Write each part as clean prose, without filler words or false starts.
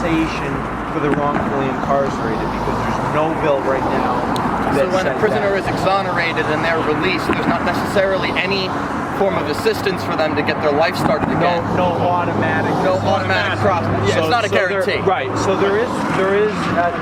for the wrongfully incarcerated, because there's no bill right now. So when a prisoner is exonerated and they're released, there's not necessarily any form of assistance for them to get their life started again. No automatic process. Yeah, it's not a guarantee. Right. So there is.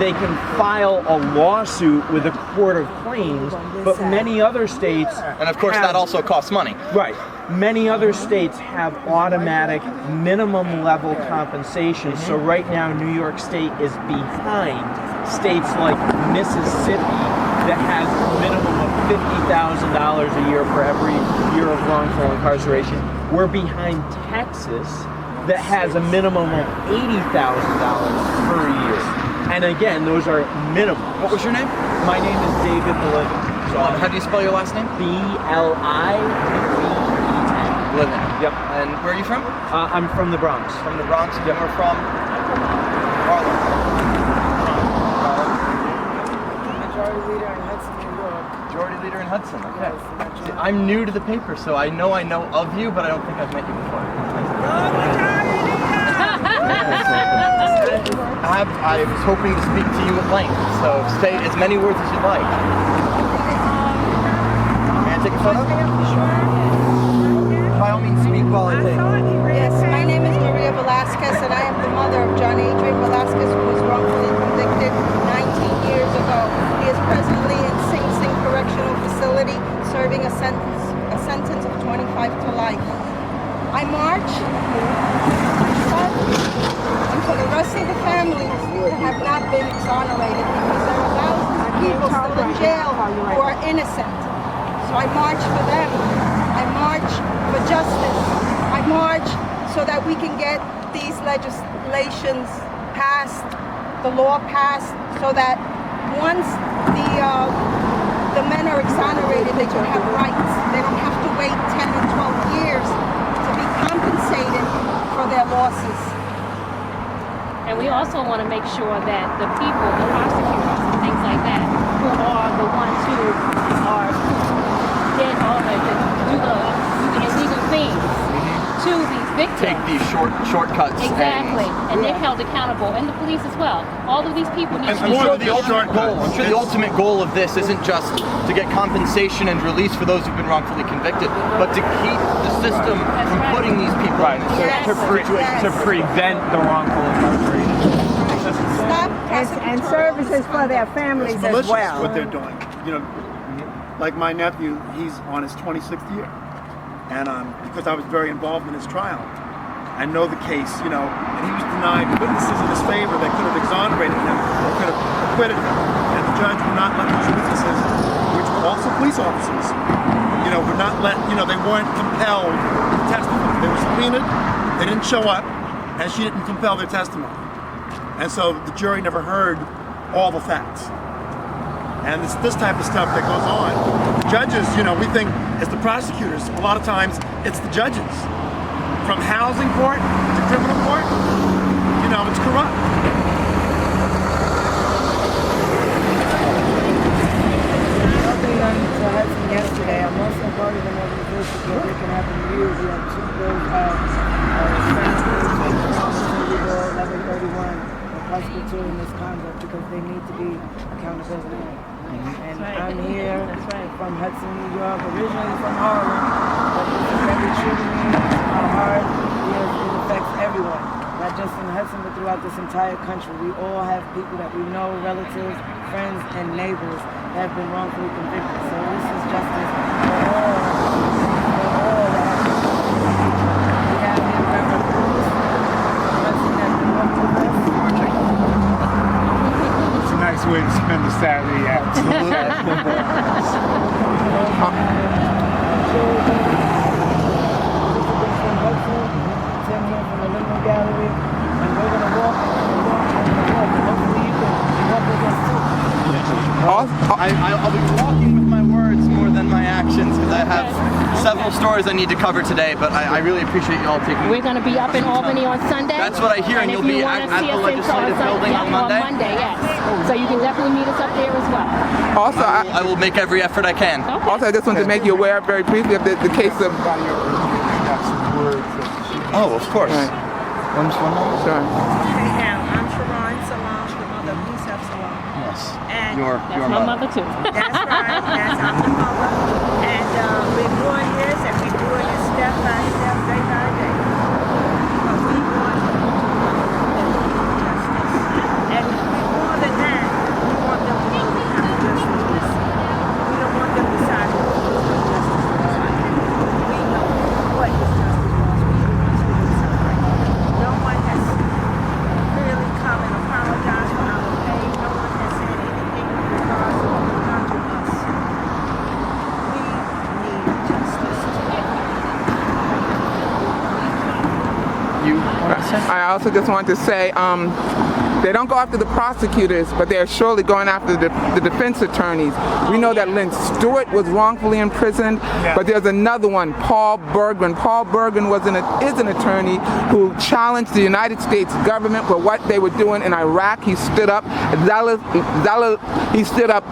They can file a lawsuit with a court of claims, but many other states, and of course that also costs money. Right. Many other states have automatic minimum level compensation. So right now, New York State is behind states like Mississippi that has a minimum of $50,000 a year for every year of wrongful incarceration. We're behind Texas that has a minimum of $80,000 per year. And again, those are minimum. What was your name? My name is David Belin. So how do you spell your last name? B-L-I-V-E-N. Living. Yep. And where are you from? I'm from the Bronx. From the Bronx? Yep. We're from Harlem. Majority leader in Hudson, New York. Majority leader in Hudson, okay. Yes, See, I'm new to the paper, so I know of you, but I don't think I've met you before. I was hoping to speak to you at length, so say as many words as you'd like. May I take a photo? By all means, speak while I take. Yes, my name is Maria Velasquez, and I am the mother of John Adrian Velasquez, who was wrongfully convicted 19 years ago. He is presently in Sing Sing Correctional Facility, serving a sentence of 25 to life. I march and for the rest of the families that have not been exonerated, because there are thousands of people still in jail who are innocent. So I march for them. I march for justice. I march so that we can get these legislations passed, the law passed, so that once the men are exonerated, they can have rights. They don't have to wait 10 or 12 years to be compensated for their losses. And we also want to make sure that the people, the prosecutors and things like that, who are the ones who are did all the illegal things to these victims. Take these shortcuts. Exactly. And they're held accountable. And the police as well. All of these people need to be I'm sure the ultimate goal of this isn't just to get compensation and release for those who've been wrongfully convicted, but to keep the system from putting these people in to prevent the wrongful incarceration. And services for their families as well. What they're doing, like my nephew, he's on his 26th year, and because I was very involved in his trial, I know the case, and he was denied witnesses in his favor that could have exonerated him or could have acquitted him, and the judge would not let those witnesses, which were also police officers, would not let, they weren't compelled to testify. They were subpoenaed, they didn't show up, and she didn't compel their testimony, and so the jury never heard all the facts. And it's this type of stuff that goes on. Judges, we think as the prosecutors, a lot of times it's the judges. From housing court to criminal court, it's corrupt. Nothing done to Hudson yesterday. I'm also part of an organization that they can happen to you. We have two bills families, 1131, prosecutorial misconduct, because they need to be accountability. And I'm here from Hudson, New York, originally from Harlem, but this is very true to me, our heart, because it affects everyone, not just in Hudson, but throughout this entire country. We all have people that we know, relatives, friends, and neighbors that have been wrongfully convicted. So this is justice for all that have been convicted. We have here Reverend Bruce from Hudson that has been working with us. Nice way to spend a Saturday afternoon. Tim here from the Living Gallery, and we're going to walk and hopefully you can walk with us too. I'll be walking with my words more than my actions, because I have several stories I need to cover today, but I really appreciate you all taking We're going to be up in Albany on Sunday. That's what I hear, and you'll be at the legislative building on Monday? On Monday, yes. So you can definitely meet us up there as well. Also, I will make every effort I can. Okay. Also, I just wanted to make you aware very briefly of the case of... Oh, of course. Right. One moment. Sure. Okay, now, I'm your my mother too. That's right. That's our mother. And we're doing this, and we're doing it step by step, day by day. But we want justice. And more than that, we want them to know the kind of justice we see. We don't want them to decide what justice is. We know what is justice was. We the ones who decide. No one has really come and apologized for our pain. No one has said anything in regards to what was done to us. We need justice today. You want to say? I also just want to say, they don't go after the prosecutors, but they're surely going after the defense attorneys. We know that Lynn Stewart was wrongfully imprisoned, but there's another one, Paul Bergman. Paul Bergman is an attorney who challenged the United States government for what they were doing in Iraq. He stood up, he stood up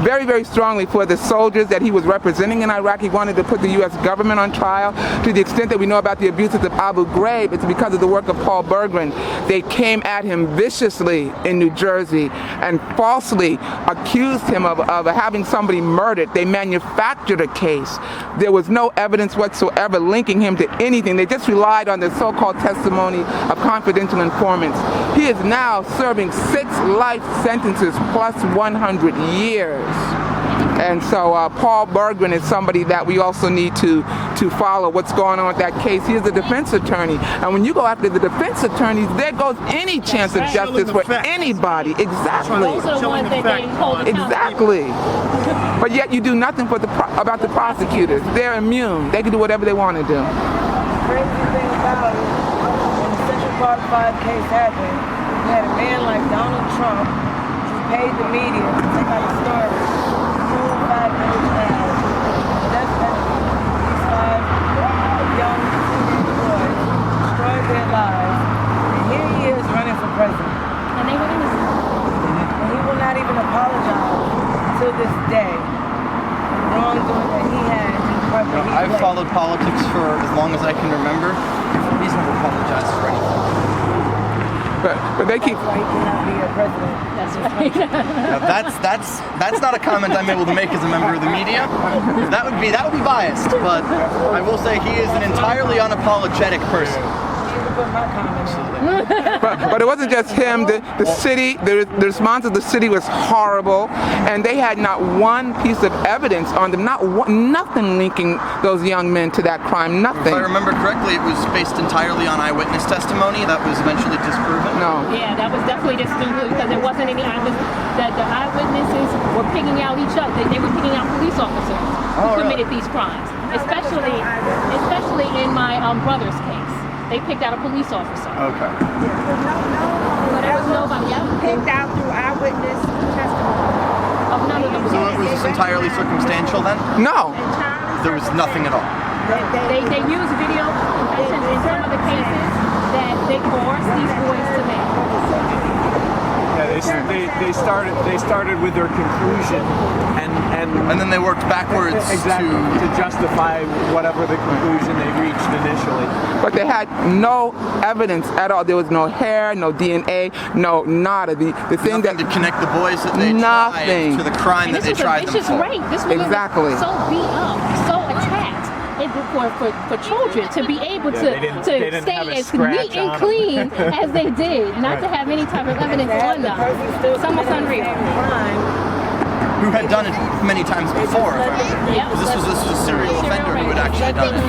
very, very strongly for the soldiers that he was representing in Iraq. He wanted to put the U.S. government on trial. To the extent that we know about the abuses of Abu Ghraib, it's because of the work of Paul Bergman. They came at him viciously in New Jersey and falsely accused him of having somebody murdered. They manufactured a case. There was no evidence whatsoever linking him to anything. They just relied on the so-called testimony of confidential informants. He is now serving 6 life sentences plus 100 years. And so Paul Bergman is somebody that we also need to follow what's going on with that case. He is a defense attorney. And when you go after the defense attorneys, there goes any chance of justice for anybody. Exactly. Those are the ones that they hold accountable. Exactly. But yet you do nothing about the prosecutors. They're immune. They can do whatever they want to do. The crazy thing about it, when the Central Park 5 case happened, we had a man like Donald Trump who paid the media to take out a story. 5 minutes now. That's these 5 young boys destroyed their lives. And here he is running for president. And they were innocent. And he will not even apologize to this day for the wrongdoing that he had in the part that he I've played. followed politics for as long as I can remember. He's never apologized for anything. But they keep. That's why he cannot be a president. That's right. Now that's not a comment I'm able to make as a member of the media. That would be biased, but I will say he is an entirely unapologetic person. Put my comment in. But it wasn't just him. The city, the response of the city was horrible, and they had not one piece of evidence on them, nothing linking those young men to that crime, nothing. If I remember correctly, it was based entirely on eyewitness testimony that was eventually disproven. No. Yeah, that was definitely disproven because there wasn't any eyewitness. That the eyewitnesses were picking out each other. They were picking out police officers who committed these crimes, especially in my brother's case. They picked out a police officer. Okay. But there was nobody else. Picked out through eyewitness testimony. Oh, none of them. So it was just entirely circumstantial then? No. There was nothing at all. They used video confessions in some of the cases that they coerced these boys to make. Yeah, they started with their conclusion And then they worked backwards to justify whatever the conclusion they reached initially. But they had no evidence at all. There was no hair, no DNA, no nada. The thing nothing to connect the boys that they tried to the crime And that they tried them this was a vicious for. rape. This woman Exactly. was so beat up, so attacked. For children to be able to they didn't stay have a as scratch neat and on clean as they did, not to have any type of evidence on them. It's almost unreal. Who had done it many times before. Yep. This was a serial offender who had actually done it.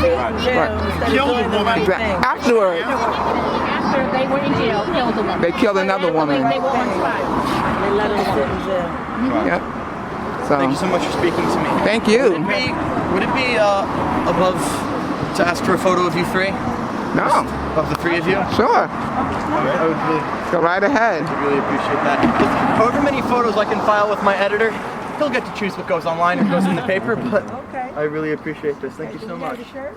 Killed a woman. Afterwards, After they were in jail, killed a woman. they killed another woman. They were on trial. They let him sit in jail. Yep. So, Thank you so much for speaking to me. thank you. Would it be above to ask for a photo of you three? No, Of the three of you? sure. I would really, Go right ahead. really appreciate that. However many photos I can file with my editor, he'll get to choose what goes online and goes in the paper, but Okay. I really appreciate this. Thank you so much. Shirt?